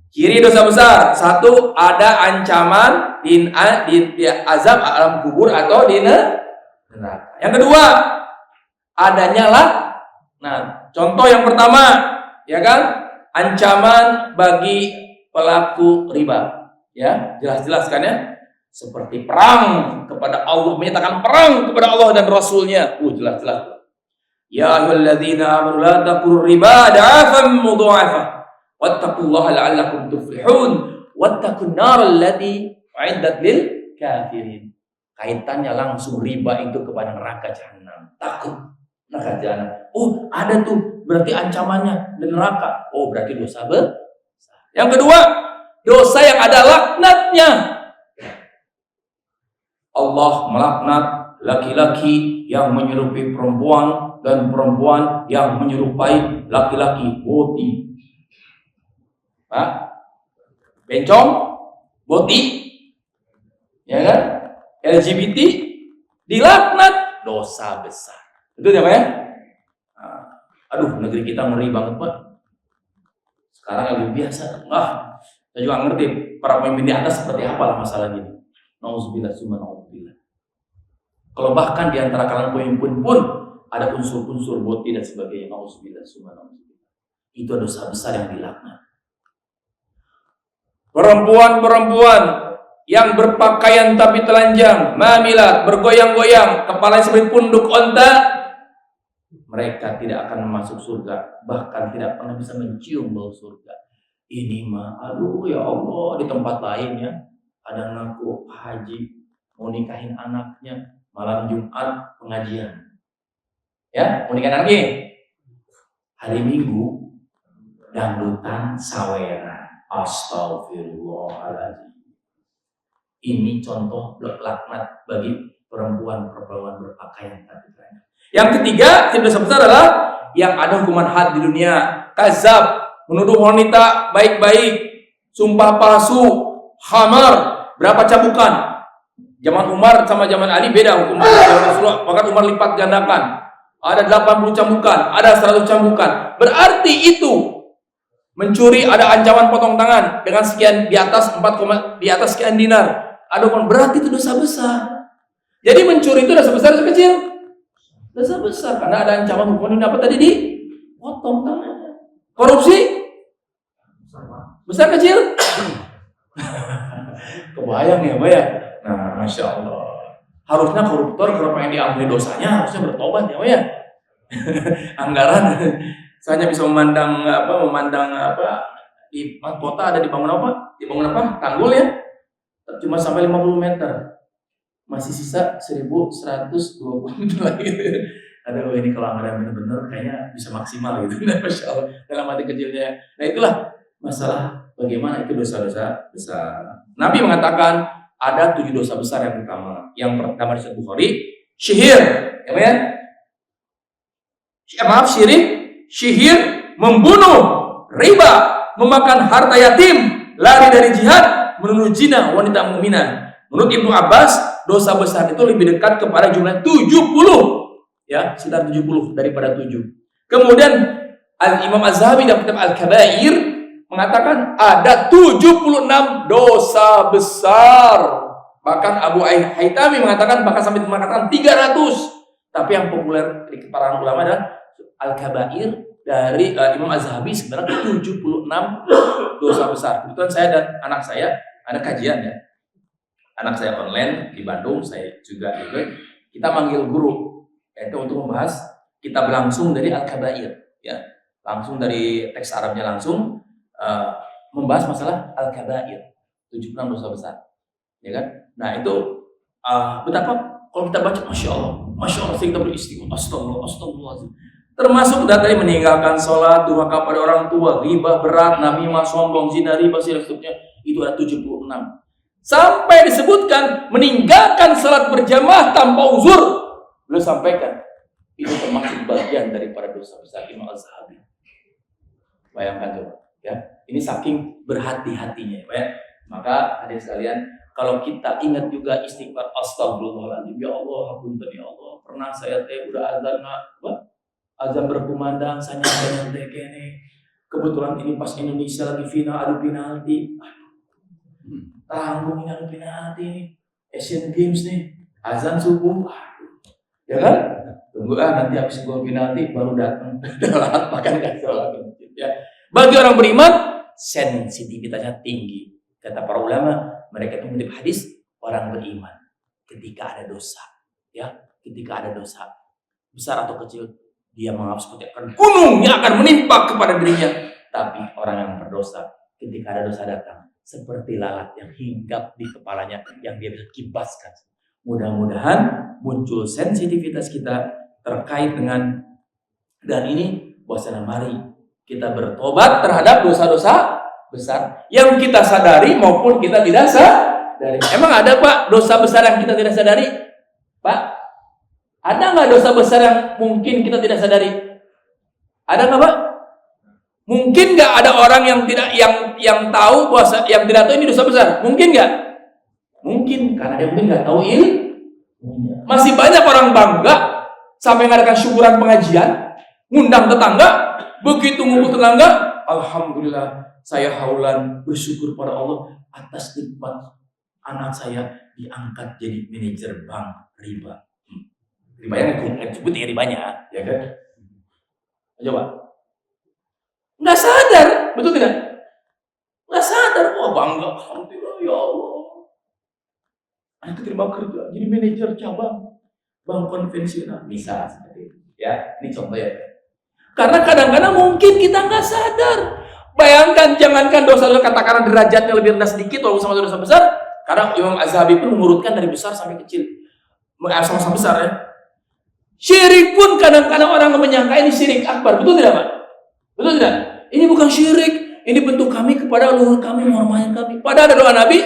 S2: Ciri dosa besar, satu ada ancaman di azab alam kubur atau di neraka. Yang kedua adanya laknat. Contoh yang pertama, ya kan, ancaman bagi pelaku riba, ya jelas-jelas kan ya, seperti perang kepada Allah, menyatakan perang kepada Allah dan Rasulnya, jelas-jelas. Ya ayyuhalladzina amanu la taqulur riba da'afan mudha'afa wattaqullaha la'allakum tuflihun wattaqun naral ladzii u'iddat lil kafirin. Kaitannya langsung riba itu kepada neraka jahanam. Takut neraka jahanam. Ada tuh berarti ancamannya di neraka. Berarti dosa besar. Yang kedua, dosa yang ada laknatnya. Allah melaknat laki-laki yang menyerupai perempuan dan perempuan yang menyerupai laki-laki. Boti, bencong, boti, ya kan? LGBT dilaknat, dosa besar. Betul ya Pak ya? Negeri kita ngeri banget Pak. Sekarang yang lebih biasa. Saya juga ngerti para pemimpin di atas seperti apalah masalah gini. Nauzubillah summa nauzubillah. Kalau bahkan di antara kalangan pemimpin pun ada unsur-unsur boti dan sebagainya. Nauzubillah summa nauzubillah. Itu dosa besar yang dilaknat. Perempuan-perempuan yang berpakaian tapi telanjang, mamilat, bergoyang-goyang, kepalanya seperti punduk onta, mereka tidak akan masuk surga, bahkan tidak pernah bisa mencium bau surga. Ini ya Allah, di tempat lain ya ada ngaku Pak Haji mau nikahin anaknya malam Jumat pengajian. Ya, mau nikahin anaknya. Hari Minggu dangdutan saweran. Astagfirullahaladzim. Ini contoh laknat bagi perempuan-perempuan berpakaian tapi banyak. Yang ketiga, dosa besar adalah yang ada hukuman had di dunia. Kazab, menuduh wanita baik-baik, sumpah palsu, khamar. Berapa cabukan? Zaman Umar sama zaman Ali beda hukuman. Zaman Rasulullah, bahkan Umar lipat gandakan. Ada 80 cambukan, ada 100 cambukan. Berarti itu mencuri ada ancaman potong tangan dengan sekian di atas di atas sekian dinar. Ada berarti itu dosa besar. Jadi mencuri itu dosa besar atau kecil? Dosa besar karena ada ancaman hukuman apa tadi di potong tangan. Korupsi besar kecil? Kebayang ya, Pak ya? Nah, Masya Allah. Harusnya koruptor kalau pengen diampuni dosanya harusnya bertobat ya, Pak ya? Anggaran saya bisa memandang di kota ada dibangun apa? Tanggul ya? Cuma sampai 50 meter. Masih sisa 1120 lagi. Aduh, ini kalau anggaran benar-benar kayaknya bisa maksimal gitu. Masya Allah, dalam hati kecilnya. Nah itulah masalah bagaimana itu dosa-dosa besar. Nabi mengatakan ada 7 dosa besar yang pertama. Yang pertama di Sahih Bukhari, syihir, ya? Syirik, syihir, membunuh, riba, memakan harta yatim, lari dari jihad, menuduh zina wanita mukminah. Menurut Ibnu Abbas, dosa besar itu lebih dekat kepada jumlah 70. Ya, sekitar 70 daripada 7. Kemudian Imam Az-Zahabi dalam kitab Al-Kabair mengatakan ada 76 dosa besar. Bahkan Abu Haytami mengatakan bahkan sampai mengatakan 300. Tapi yang populer di kalangan ulama adalah Al-Kabair dari Imam Az-Zahabi sebenarnya 76 dosa besar. Kebetulan saya dan anak saya ada kajian ya. Anak saya online di Bandung, saya juga kita manggil guru yaitu untuk membahas kitab langsung dari Al-Kabair ya. Langsung dari teks Arabnya langsung membahas masalah Al-Kabair, 76 dosa besar. Ya kan? Nah, itu betapa kalau kita baca Masya Allah kita beristighfar, astagfirullah. Termasuk tadi meninggalkan sholat, durhaka pada orang tua, riba berat, namimah, sombong, zina, riba, seterusnya, itu ada 76. Sampai disebutkan meninggalkan salat berjamaah tanpa uzur. Beliau sampaikan itu termasuk bagian daripada dosa besar Imam Az-Zahabi. Bayangkan coba, ya. Ini saking berhati-hatinya, ya. Maka hadirin sekalian, kalau kita ingat juga istighfar astagfirullahaladzim, ya Allah, apunten ya Allah, pernah saya udah azan berkumandang, saya nyantai kene. Kebetulan ini pas Indonesia lagi final adu penalti. Tanggung ini adu penalti nih, Asian Games nih, azan subuh, ya kan? Tunggu nanti habis gol penalti baru datang, telat makan gak sholat. Ya. Bagi orang beriman, sensitivitasnya tinggi. Kata para ulama, mereka itu mengutip hadis orang beriman. Ketika ada dosa, ya, ketika ada dosa besar atau kecil, dia menganggap seperti akan gunung yang akan menimpa kepada dirinya. Tapi orang yang berdosa, ketika ada dosa datang, seperti lalat yang hinggap di kepalanya yang dia bisa kibaskan. Mudah-mudahan muncul sensitivitas kita terkait dengan dan ini bahwasanya mari kita bertobat terhadap dosa-dosa besar yang kita sadari maupun kita tidak sadari. Emang ada Pak dosa besar yang kita tidak sadari? Pak, ada nggak dosa besar yang mungkin kita tidak sadari? Ada nggak Pak? Mungkin nggak ada orang yang tidak yang tahu bahwa yang tidak tahu ini dosa besar? Mungkin nggak? Mungkin karena dia mungkin nggak tahu ilmu. Masih banyak orang bangga sampai mengadakan syukuran pengajian, ngundang tetangga, begitu ngumpul tetangga, alhamdulillah saya haulan bersyukur pada Allah atas nikmat anak saya diangkat jadi manajer bank riba. Ribanya nggak disebut ya ribanya, ya kan? Coba. Nggak sadar, betul tidak? Nggak sadar, wah bangga, alhamdulillah ya Allah. Itu terima kerja, jadi manajer cabang bank konvensional, bisa seperti itu. Ya, ini contoh ya. Karena kadang-kadang mungkin kita nggak sadar. Bayangkan, jangankan dosa katakanlah derajatnya lebih rendah sedikit, walaupun sama dosa besar. Karena Imam Az-Zahabi pun mengurutkan dari besar sampai kecil. Sama-sama besar ya. Syirik pun kadang-kadang orang menyangka ini syirik akbar. Betul tidak Pak? Betul tidak? Ini bukan syirik. Ini bentuk kami kepada leluhur kami, menghormati kami. Padahal ada doa Nabi,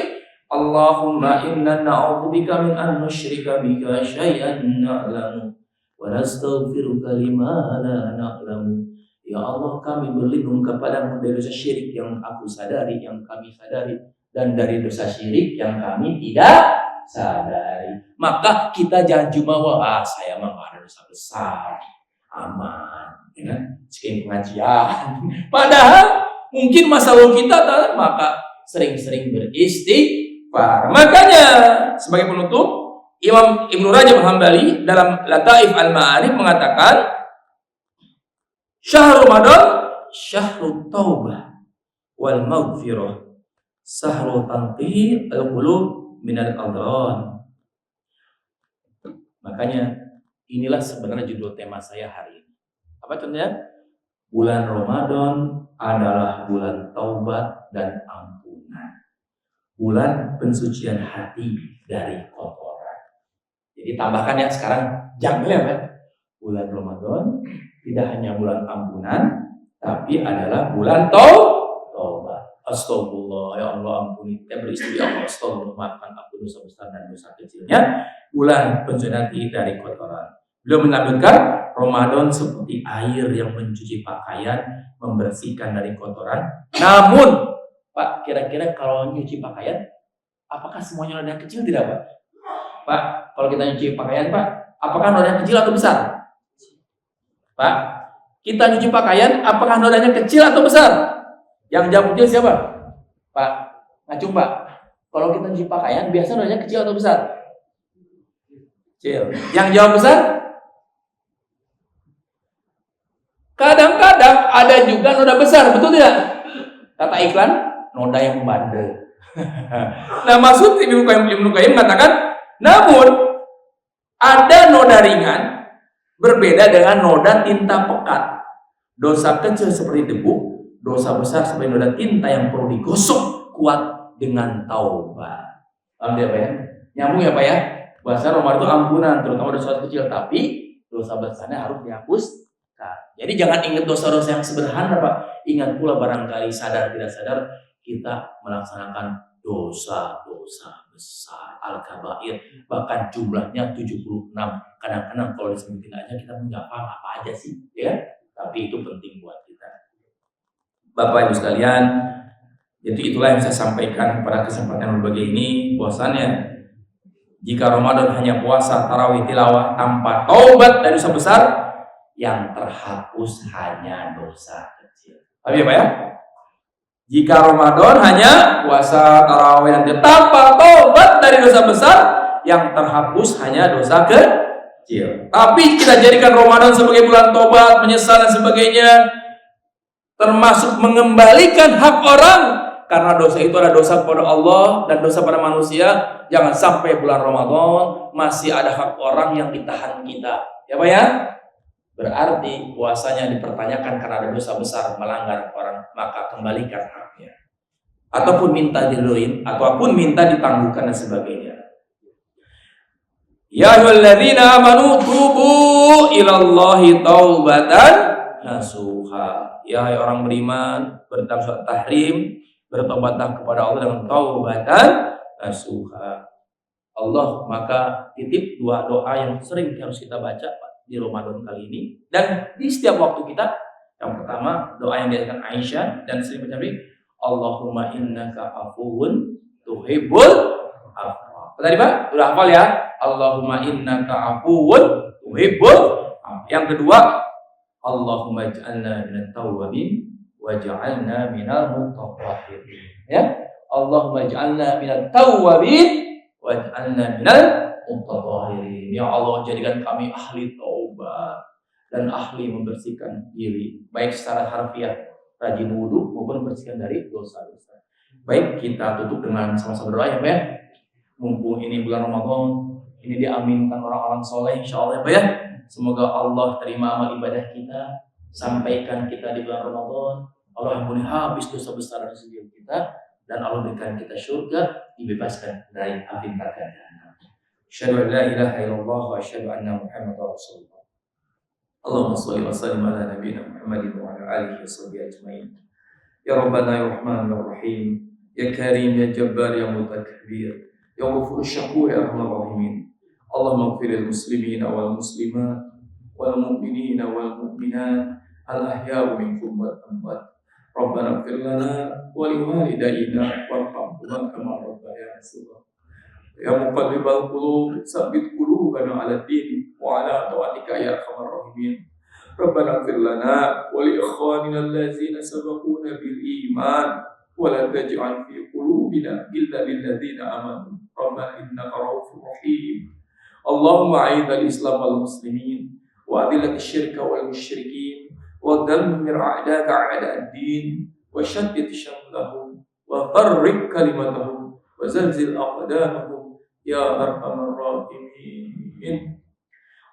S2: Allahumma inna na'udzubika min an nusyrika bika syai'an na'lamu wa nastaghfiruka lima la na'lamu. Ya Allah, kami berlindung kepadamu dari dosa syirik yang aku sadari, yang kami sadari, dan dari dosa syirik yang kami tidak sadari. Maka kita jangan cuma saya mah gak ada dosa besar, aman, ya kan? Sekian pengajian. Padahal mungkin masa lalu kita maka sering-sering beristighfar. Makanya sebagai penutup, Imam Ibnu Rajab Hambali dalam Lataif Al-Ma'arif mengatakan, Syahr Ramadan syahrut taubah wal maghfirah, syahrul tanqih al-qulub minal adran. Makanya inilah sebenarnya judul tema saya hari ini. Apa contohnya? Bulan Ramadan adalah bulan taubat dan ampunan. Bulan pensucian hati dari kotoran. Jadi tambahkan ya sekarang jangan ya, bulan Ramadan tidak hanya bulan ampunan, tapi adalah bulan taubat. Astagfirullah, ya Allah ampuni, kita beristri ya Allah, astagfirullah, maafkan aku dosa besar dan dosa kecilnya. Bulan pensucian hati dari kotoran. Beliau melanjutkan, Ramadan seperti air yang mencuci pakaian, membersihkan dari kotoran. Namun, Pak, kira-kira kalau nyuci pakaian, apakah semuanya noda kecil tidak, Pak? Pak, kalau kita nyuci pakaian, Pak, apakah nodanya kecil atau besar? Pak, kita nyuci pakaian, apakah nodanya kecil atau besar? Yang jawab kecil siapa? Pak, ngacung Pak. Kalau kita nyuci pakaian, biasa nodanya kecil atau besar? Kecil. Yang jawab besar? Kadang-kadang ada juga noda besar, betul tidak? Kata iklan, noda yang membandel. Nah, maksud Ibnu Qayyim mengatakan, namun ada noda ringan berbeda dengan noda tinta pekat. Dosa kecil seperti debu, dosa besar seperti noda tinta yang perlu digosok kuat dengan taubat. Paham ya Pak ya? Nyambung ya Pak ya? Bahasa Ramadan itu ampunan, terutama dosa kecil, tapi dosa besarnya harus dihapus. Jadi jangan ingat dosa-dosa yang sederhana Pak. Ingat pula barangkali sadar tidak sadar kita melaksanakan dosa-dosa besar, al-kabair, bahkan jumlahnya 76. Kadang-kadang kalau disebutin aja kita nggak paham apa aja sih, ya. Tapi itu penting buat kita. Bapak Ibu sekalian, jadi itulah yang saya sampaikan pada kesempatan berbagai ini. Bahwasannya jika Ramadan hanya puasa, tarawih, tilawah tanpa taubat dari dosa besar, yang terhapus hanya dosa kecil. Tapi ya Pak ya? Jika Ramadan hanya puasa, tarawih, dan tanpa taubat dari dosa besar, yang terhapus hanya dosa kecil. Tapi kita jadikan Ramadan sebagai bulan taubat, menyesal dan sebagainya, termasuk mengembalikan hak orang, karena dosa itu adalah dosa kepada Allah dan dosa pada manusia. Jangan sampai bulan Ramadan masih ada hak orang yang ditahan kita. Ya Pak ya? Berarti puasanya dipertanyakan karena ada dosa besar, melanggar orang, maka kembalikan haknya. Ataupun minta diluin, ataupun minta ditangguhkan dan sebagainya. Ya ayyuhalladzina amanu tubu ilallahi taubatan nasuha. Ya hai orang beriman, berdalam surat Tahrim, bertobatlah kepada Allah dengan taubatan nasuha. Allah maka titip dua doa yang sering harus kita baca di Ramadan kali ini dan di setiap waktu kita. Yang pertama doa yang diajarkan Aisyah dan sering baca ini, Allahumma innaka afuwun tuhibbul afwa. Tadi Pak udah hafal ya, Allahumma innaka afuwun tuhibbul afwa. Yang kedua, Allahumma ij'alna minat tawwabin waj'alna minal mutatahhirin. Ya, Allahumma ij'alna minat tawwabin waj'alna minal mutatahhirin. Ya Allah, jadikan kami ahli taubat dan ahli membersihkan diri, baik secara harfiah rajin wudhu maupun membersihkan dari dosa-dosa. Baik, kita tutup dengan sama-sama berdoa ya Pak ya. Mumpung ini bulan Ramadan, ini diaminkan orang-orang soleh insyaallah ya Pak ya. Semoga Allah terima amal ibadah kita, sampaikan kita di bulan Ramadan. Allah ampuni habis dosa besar dan kecil kita. dan Allah berikan kita surga, dibebaskan dari api neraka jahanam. Asyhadu an la ilaha illallah wa asyhadu anna Muhammadar Rasulullah. Allahumma shalli wa sallim ala nabiyyina Muhammadin wa ala alihi washabbihi ajmain. Ya Rabbana ya Rahman ya Rahim, ya Karim ya Jabbar ya Mutakabbir, ya Ghafur Syakur ya Arhamar Rahimin. Allahumma ighfir lil muslimina wal muslimat wal mu'minina wal mu'minat al ahya'u minhum wal amwat. Rabbana ighfir lana wa liwalidayna warhamhuma kama rabbayana shaghira. Ya muqallibal qulub tsabbit qulubana 'ala din wa 'ala ta'atika ya arhamar rahimin. Rabbana ighfir lana wa li ikhwanina allazina sabaquna bil iman wa la taj'al fi qulubina illa lil ladzina amanu. Rabbana innaka ra'ufur rahim. Allahumma a'idhal islam wal muslimin wa adhil asyirka wal musyrikin wa dammir a'daka a'da'ad-din wa shaddid shamlahum wa farriq kalimatahum wa zalzil aqdamahum ya arhamar rahimin.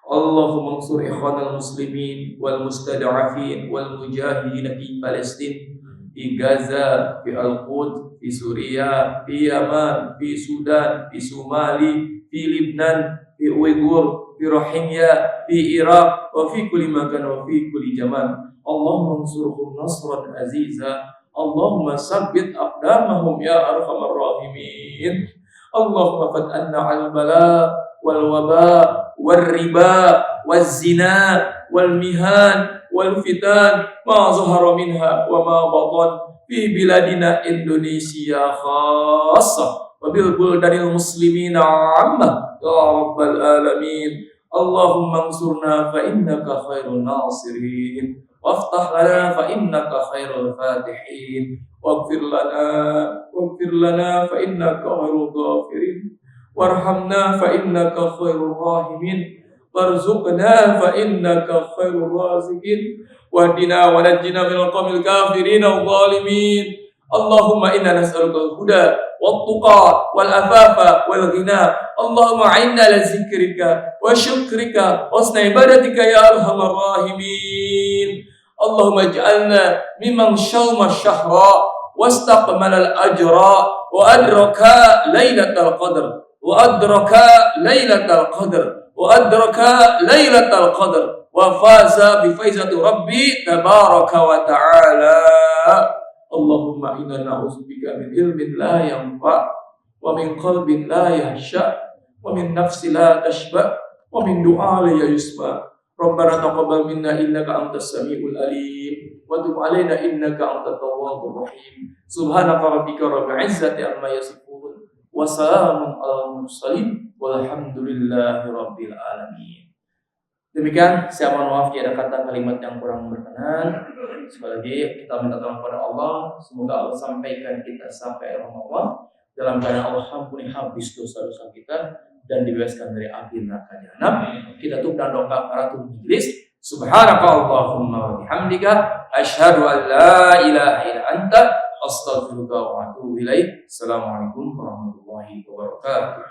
S2: Allahumma ansur ikhwanal muslimin wal mustada'afin wal mujahidin fi Palestin, fi Gaza, fi Al-Quds, fi Suriah, fi Yaman, fi Sudan, fi Somali, fi Lebanon, fi Uyghur, fi Rohingya, fi Iraq, wa fi kulli makan wa fi kulli zaman. Allahumma ansurhum nasran aziza. Allahumma sabbit aqdamahum ya arhamar rahimin. Allahumma fat'anna al-bala wal waba wal riba wal zina wal mihan wal fitan ma zahara minha wa ma batan fi biladina Indonesia khassa wa bil buldanil muslimina amma ya rabbal alamin. Allahumma ansurna fa innaka khairun nasirin waftah lana fa innaka khairul fatihin waghfir lana fa innaka khairul ghafirin warhamna fa innaka khairur rahimin warzuqna fa innaka khairur raziqin wahdina wa najjina minal qawmil kafirin wal zalimin. Allahumma inna nas'aluka al-huda wat-tuqa wal-afafa wal-ghina. Allahumma a'inna ala zikrika wa syukrika wa husni ibadatika ya arhamar rahimin. Allahumma ij'alna mimman shawma ash-shahra wastaqmala al-ajra wa adraka lailatal qadr wa adraka lailatal qadr wa adraka lailatal qadr wa faza bi faizati rabbi tabaraka wa ta'ala. Allahumma inna na'udzubika min ilmin la yanfa wa min qalbin la yahsha wa min nafsin la tashba wa min du'a la yusma. Rabbana taqabbal minna innaka antas samiul alim wa tub alaina innaka antat tawwabur rahim. Subhanaka rabbika rabbil izzati amma yasifun wa salamun alal mursalin walhamdulillahi rabbil alamin. Demikian, saya mohon maaf jika ada kata kalimat yang kurang berkenan. Sekali lagi kita minta tolong kepada Allah, semoga Allah sampaikan kita sampai Ramadan dalam keadaan Allah ampuni habis dosa-dosa kita dan dibebaskan dari api neraka jahanam. Kita tutup dengan doa kafaratul majlis. Subhanaka Allahumma wa bihamdika asyhadu an la ilaha illa anta astaghfiruka wa atubu ilaik. Assalamualaikum warahmatullahi wabarakatuh.